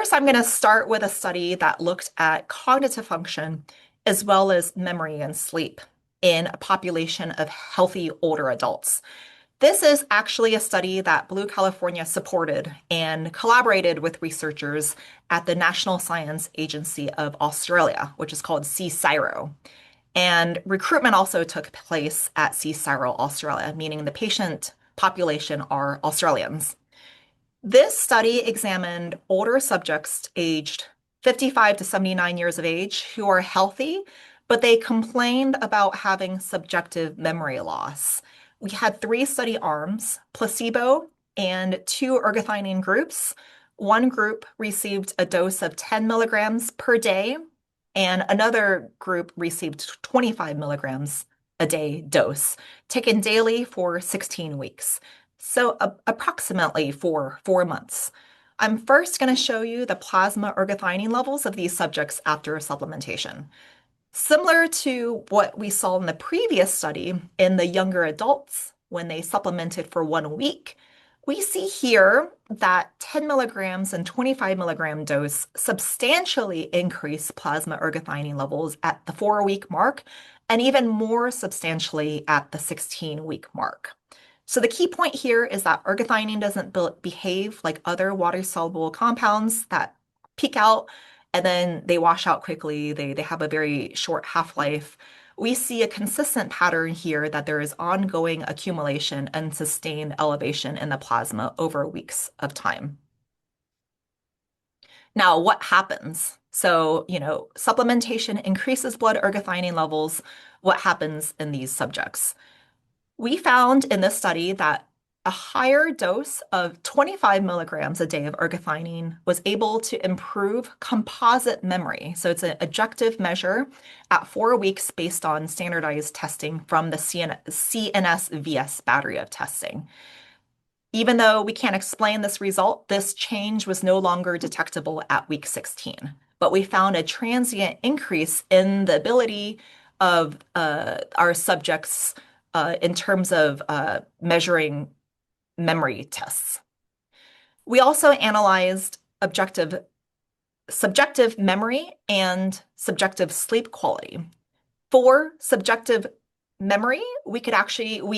First, I'm going to start with a study that looked at cognitive function as well as memory and sleep in a population of healthy older adults. This is actually a study that Blue California supported and collaborated with researchers at the National Science Agency of Australia, which is called CSIRO. And recruitment also took place at CSIRO Australia, meaning the patient population are Australians. This study examined older subjects aged 55 to 79 years of age who are healthy, but they complained about having subjective memory loss. We had three study arms, placebo and two ergothioneine groups. One group received a dose of 10 milligrams per day, and another group received 25 milligrams a day dose, taken daily for 16 weeks. So approximately for 4 months. I'm first going to show you the plasma ergothioneine levels of these subjects after supplementation. Similar to what we saw in the previous study in the younger adults when they supplemented for 1 week, we see here that 10 milligrams and 25 milligram dose substantially increase plasma ergothioneine levels at the 4-week mark and even more substantially at the 16-week mark. So the key point here is that ergothioneine doesn't behave like other water-soluble compounds that peak out and then they wash out quickly. They have a very short half-life. We see a consistent pattern here that there is ongoing accumulation and sustained elevation in the plasma over weeks of time. Now, what happens? So, supplementation increases blood ergothioneine levels. What happens in these subjects? We found in this study that a higher dose of 25 milligrams a day of ergothioneine was able to improve composite memory. So it's an objective measure at 4 weeks based on standardized testing from the CNS VS battery of testing. Even though we can't explain this result, this change was no longer detectable at week 16. But we found a transient increase in the ability of our subjects in terms of measuring memory tests. We also analyzed subjective memory and subjective sleep quality. For subjective memory, we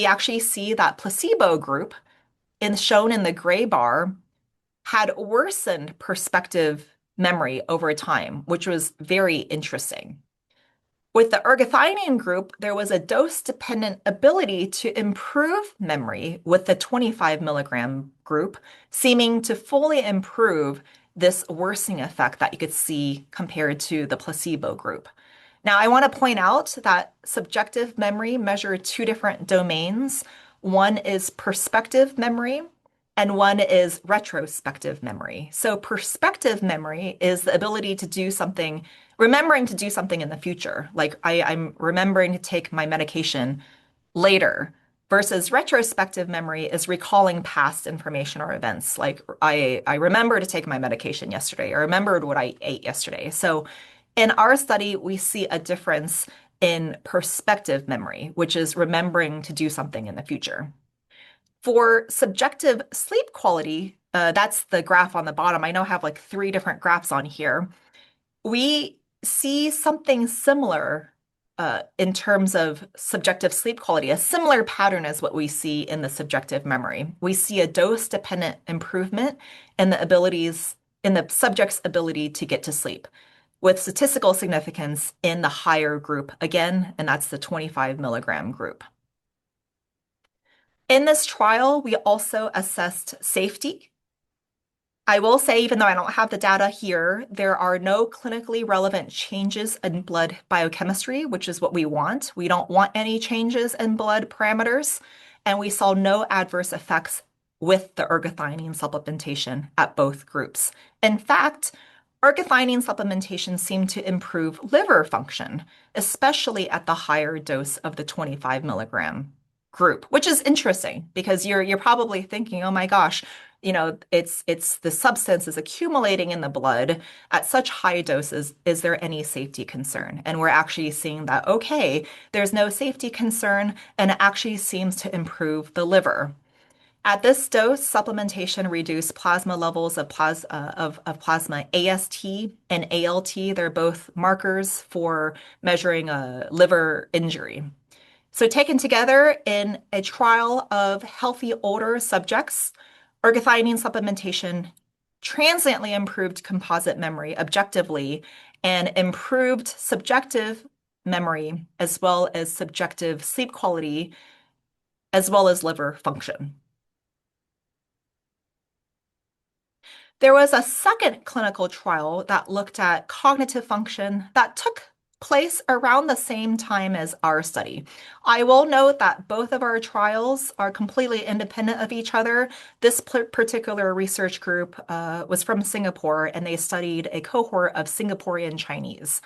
actually see that placebo group, shown in the gray bar, had worsened perspective memory over time, which was very interesting. With the ergothioneine group, there was a dose-dependent ability to improve memory with the 25 milligram group, seeming to fully improve this worsening effect that you could see compared to the placebo group. Now, I want to point out that subjective memory measured two different domains. One is perspective memory, and one is retrospective memory. So perspective memory is the ability to do something, remembering to do something in the future. Like I'm remembering to take my medication later, versus retrospective memory is recalling past information or events. Like I remember to take my medication yesterday. I remembered what I ate yesterday. So in our study, we see a difference in perspective memory, which is remembering to do something in the future. For subjective sleep quality, that's the graph on the bottom. I now have like 3 different graphs on here. We see something similar in terms of subjective sleep quality, a similar pattern as what we see in the subjective memory. We see a dose-dependent improvement in the subject's ability to get to sleep, with statistical significance in the higher group again, and that's the 25 milligram group. In this trial, we also assessed safety. I will say, even though I don't have the data here, there are no clinically relevant changes in blood biochemistry, which is what we want. We don't want any changes in blood parameters, and we saw no adverse effects with the ergothioneine supplementation at both groups. In fact, ergothioneine supplementation seemed to improve liver function, especially at the higher dose of the 25 milligram group, which is interesting because you're probably thinking, oh my gosh, it's the substance is accumulating in the blood at such high doses. Is there any safety concern? And we're actually seeing that, okay, there's no safety concern, and it actually seems to improve the liver. At this dose, supplementation reduced plasma levels of plasma AST and ALT. They're both markers for measuring a liver injury. So, taken together in a trial of healthy older subjects, ergothioneine supplementation transiently improved composite memory objectively and improved subjective memory as well as subjective sleep quality as well as liver function. There was a second clinical trial that looked at cognitive function that took place around the same time as our study. I will note that both of our trials are completely independent of each other. This particular research group was from Singapore, and they studied a cohort of Singaporean Chinese.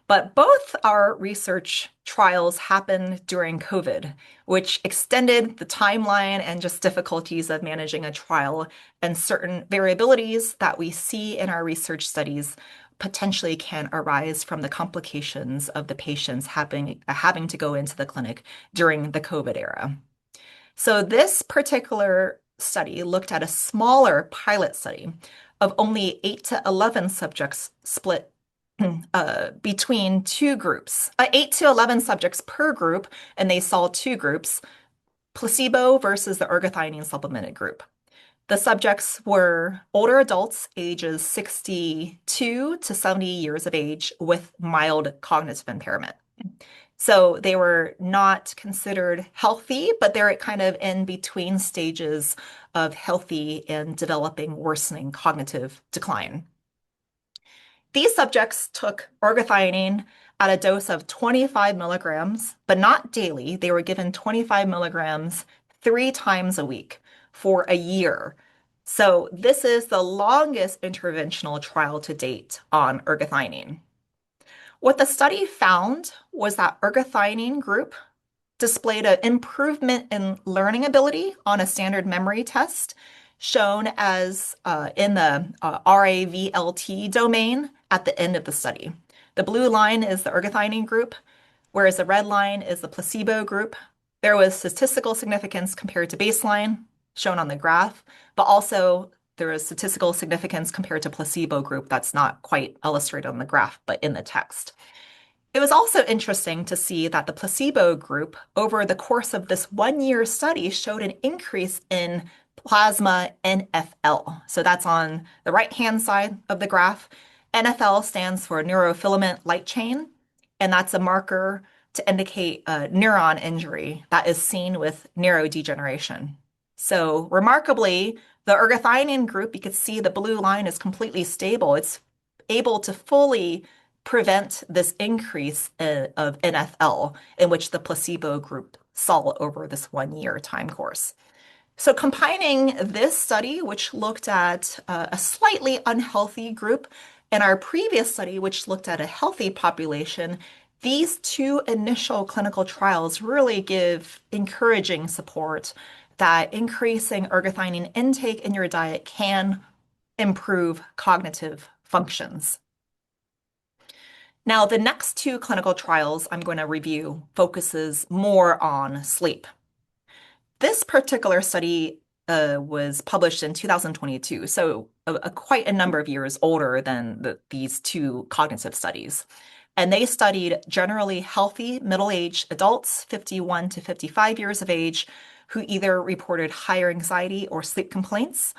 But both our research trials happened during COVID, which extended the timeline and just difficulties of managing a trial, and certain variabilities that we see in our research studies potentially can arise from the complications of the patients having to go into the clinic during the COVID era. So this particular study looked at a smaller pilot study of only 8 to 11 subjects split between two groups, 8 to 11 subjects per group, and they saw two groups, placebo versus the ergothioneine supplemented group. The subjects were older adults, ages 62 to 70 years of age, with mild cognitive impairment. So they were not considered healthy, but they're kind of in between stages of healthy and developing worsening cognitive decline. These subjects took ergothioneine at a dose of 25 milligrams, but not daily. They were given 25 milligrams 3 times a week for a year. So this is the longest interventional trial to date on ergothioneine. What the study found was that ergothioneine group displayed an improvement in learning ability on a standard memory test, shown as in the RAVLT domain at the end of the study. The blue line is the ergothioneine group, whereas the red line is the placebo group. There was statistical significance compared to baseline, shown on the graph, but also there is statistical significance compared to placebo group that's not quite illustrated on the graph, but in the text. It was also interesting to see that the placebo group, over the course of this 1 year study, showed an increase in plasma NFL. So that's on the right-hand side of the graph. NFL stands for neurofilament light chain, and that's a marker to indicate a neuron injury that is seen with neurodegeneration. So remarkably, the ergothioneine group, you could see the blue line is completely stable. It's able to fully prevent this increase of NFL in which the placebo group saw over this 1 year time course. So combining this study, which looked at a slightly unhealthy group, and our previous study, which looked at a healthy population, these two initial clinical trials really give encouraging support that increasing ergothioneine intake in your diet can improve cognitive functions. Now, the next two clinical trials I'm going to review focuses more on sleep. This particular study was published in 2022, so quite a number of years older than these two cognitive studies. And they studied generally healthy middle-aged adults, 51 to 55 years of age, who either reported higher anxiety or sleep complaints,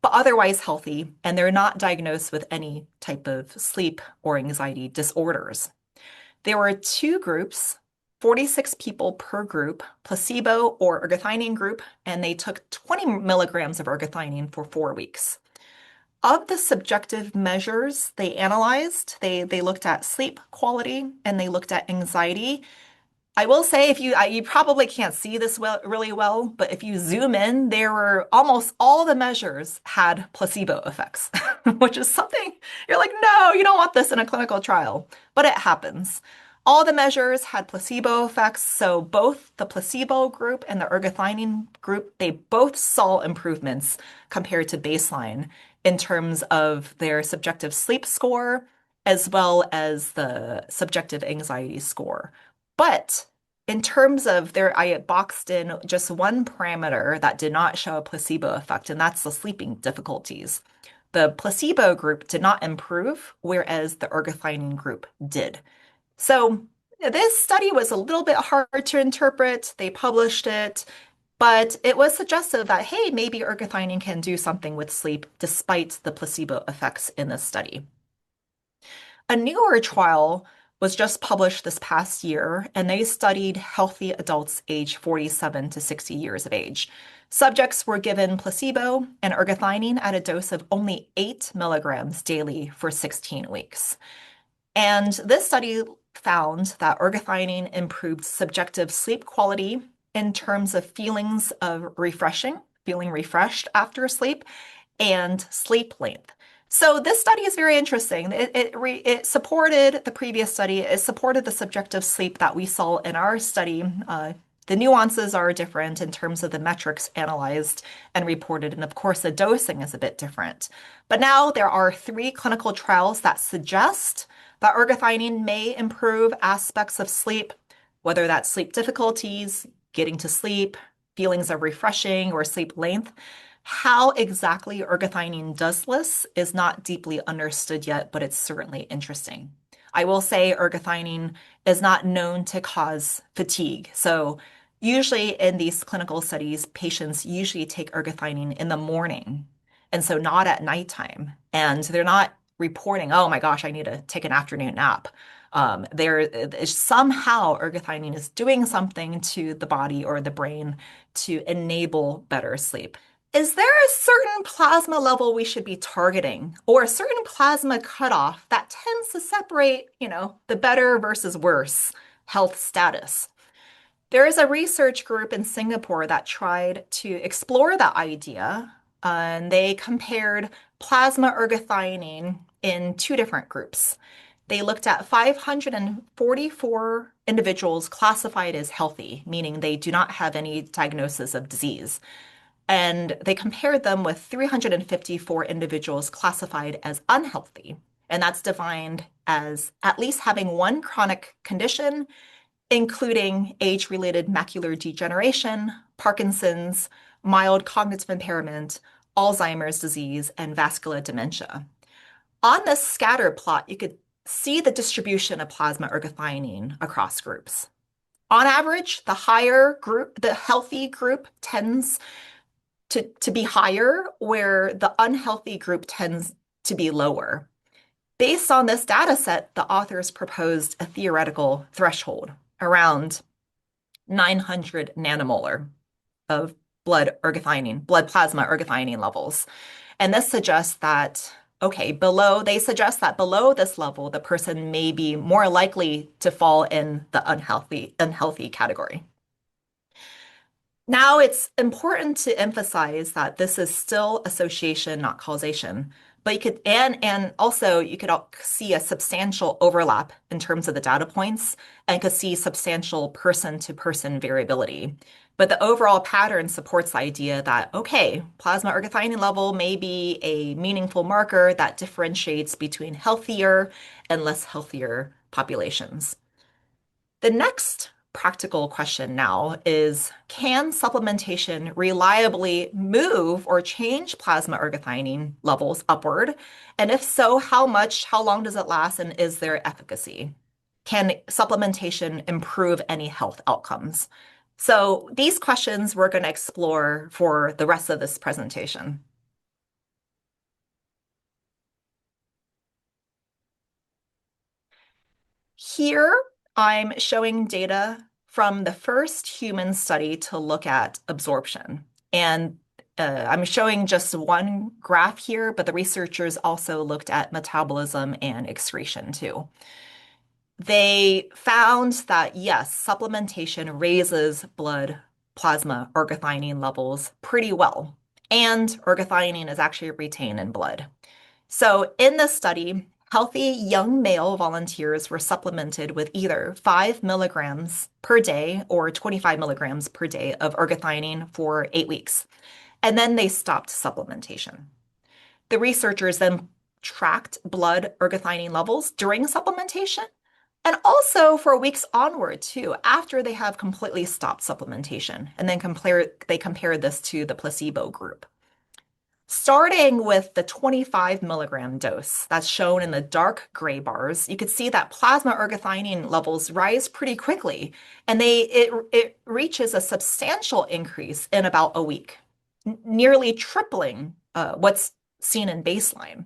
but otherwise healthy, and they're not diagnosed with any type of sleep or anxiety disorders. There were two groups, 46 people per group, placebo or ergothioneine group, and they took 20 milligrams of ergothioneine for 4 weeks. Of the subjective measures they analyzed, they looked at sleep quality and they looked at anxiety. I will say, if you probably can't see this really well, but if you zoom in, there were almost all the measures had placebo effects, which is something you're like, no, you don't want this in a clinical trial, but it happens. All the measures had placebo effects, so both the placebo group and the ergothioneine group, they both saw improvements compared to baseline in terms of their subjective sleep score as well as the subjective anxiety score. But in terms of there, I boxed in just one parameter that did not show a placebo effect, and that's the sleeping difficulties. The placebo group did not improve, whereas the ergothioneine group did. So this study was a little bit hard to interpret. They published it, but it was suggestive that, hey, maybe ergothioneine can do something with sleep despite the placebo effects in this study. A newer trial was just published this past year, and they studied healthy adults aged 47 to 60 years of age. Subjects were given placebo and ergothioneine at a dose of only 8 milligrams daily for 16 weeks. And this study found that ergothioneine improved subjective sleep quality in terms of feelings of refreshing, feeling refreshed after sleep, and sleep length. So this study is very interesting. It supported the previous study. It supported the subjective sleep that we saw in our study. The nuances are different in terms of the metrics analyzed and reported, and of course, the dosing is a bit different. But now there are 3 clinical trials that suggest that ergothioneine may improve aspects of sleep, whether that's sleep difficulties, getting to sleep, feelings of refreshing, or sleep length. How exactly ergothioneine does this is not deeply understood yet, but it's certainly interesting. I will say ergothioneine is not known to cause fatigue. So usually in these clinical studies, patients usually take ergothioneine in the morning, and so not at nighttime. And they're not reporting, oh my gosh, I need to take an afternoon nap. Somehow ergothioneine is doing something to the body or the brain to enable better sleep. Is there a certain plasma level we should be targeting or a certain plasma cutoff that tends to separate, the better versus worse health status? There is a research group in Singapore that tried to explore that idea, and they compared plasma ergothioneine in 2 different groups. They looked at 544 individuals classified as healthy, meaning they do not have any diagnosis of disease. And they compared them with 354 individuals classified as unhealthy. And that's defined as at least having one chronic condition, including age-related macular degeneration, Parkinson's, mild cognitive impairment, Alzheimer's disease, and vascular dementia. On this scatter plot, you could see the distribution of plasma ergothioneine across groups. On average, the healthy group tends to be higher, where the unhealthy group tends to be lower. Based on this data set, the authors proposed a theoretical threshold around 900 nanomolar of blood plasma ergothioneine levels. And this suggests that, okay, they suggest that below this level, the person may be more likely to fall in the unhealthy category. Now, it's important to emphasize that this is still association, not causation. But and also you could see a substantial overlap in terms of the data points and could see substantial person-to-person variability. But the overall pattern supports the idea that, okay, plasma ergothioneine level may be a meaningful marker that differentiates between healthier and less healthier populations. The next practical question now is, can supplementation reliably move or change plasma ergothioneine levels upward? And if so, how much, how long does it last, and is there efficacy? Can supplementation improve any health outcomes? So these questions we're going to explore for the rest of this presentation. Here, I'm showing data from the first human study to look at absorption. And I'm showing just one graph here, but the researchers also looked at metabolism and excretion too. They found that, yes, supplementation raises blood plasma ergothioneine levels pretty well, and ergothioneine is actually retained in blood. So in this study, healthy young male volunteers were supplemented with either 5 milligrams per day or 25 milligrams per day of ergothioneine for 8 weeks. And then they stopped supplementation. The researchers then tracked blood ergothioneine levels during supplementation, And also for weeks onward too, after they have completely stopped supplementation, and then they compare this to the placebo group. Starting with the 25 milligram dose that's shown in the dark gray bars, you could see that plasma ergothioneine levels rise pretty quickly, and it reaches a substantial increase in about a week, nearly tripling what's seen in baseline.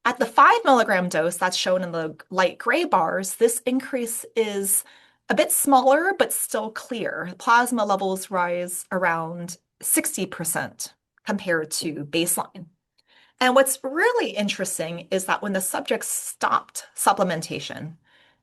At the 5 milligram dose that's shown in the light gray bars, this increase is a bit smaller, but still clear. Plasma levels rise around 60% compared to baseline. And what's really interesting is that when the subjects stopped supplementation,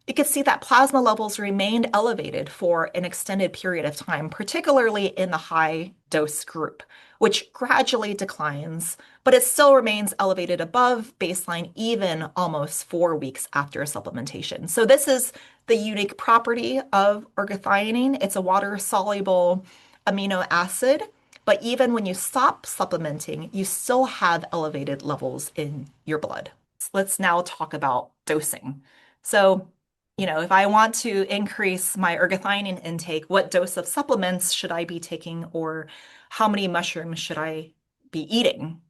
you could see that plasma levels remained elevated for an extended period of time, particularly in the high dose group, which gradually declines, but it still remains elevated above baseline even almost 4 weeks after supplementation. So this is the unique property of ergothioneine. It's a water-soluble amino acid, but even when you stop supplementing, you still have elevated levels in your blood. Let's now talk about dosing. So, if I want to increase my ergothioneine intake, what dose of supplements should I be taking, or how many mushrooms should I be eating?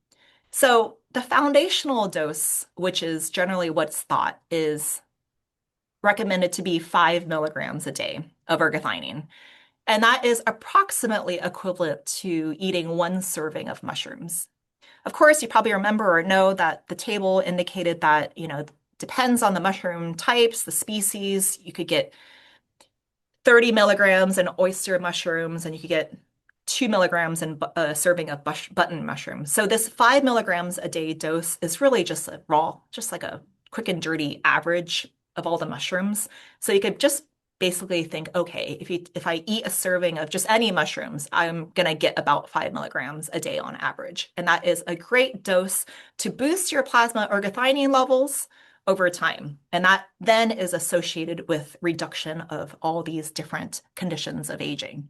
So, the foundational dose, which is generally what's thought, is recommended to be 5 milligrams a day of ergothioneine. And that is approximately equivalent to eating one serving of mushrooms. Of course, you probably remember or know that the table indicated that, depends on the mushroom types, the species. You could get 30 milligrams in oyster mushrooms, and you could get 2 milligrams in a serving of button mushrooms. So this 5 milligrams a day dose is really just a raw, just like a quick and dirty average of all the mushrooms. So you could just basically think, okay, if I eat a serving of just any mushrooms, I'm gonna get about 5 milligrams a day on average. And that is a great dose to boost your plasma ergothioneine levels over time. And that then is associated with reduction of all these different conditions of aging.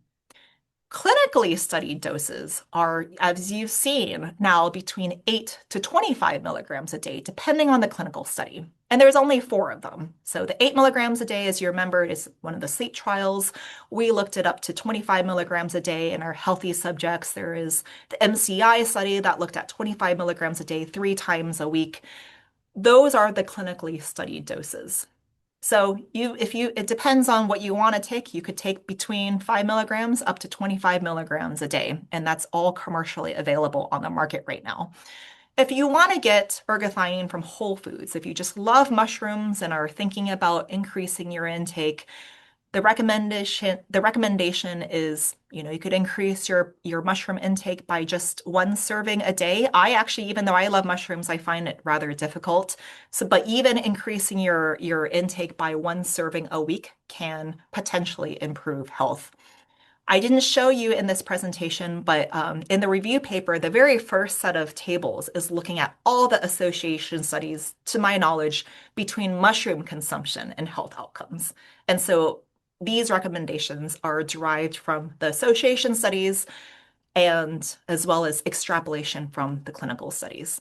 Clinically studied doses are, as you've seen, now between 8 to 25 milligrams a day, depending on the clinical study. And there's only 4 of them. So the 8 milligrams a day, as you remember, is one of the sleep trials. We looked it up to 25 milligrams a day in our healthy subjects. There is the MCI study that looked at 25 milligrams a day 3 times a week. Those are the clinically studied doses. So it depends on what you want to take. You could take between 5 milligrams up to 25 milligrams a day, and that's all commercially available on the market right now. If you want to get ergothioneine from whole foods, if you just love mushrooms and are thinking about increasing your intake, the recommendation is, you could increase your mushroom intake by just one serving a day. I actually, even though I love mushrooms, I find it rather difficult. So, but even increasing your intake by one serving a week can potentially improve health. I didn't show you in this presentation, but in the review paper, the very first set of tables is looking at all the association studies, to my knowledge, between mushroom consumption and health outcomes. And so these recommendations are derived from the association studies and as well as extrapolation from the clinical studies.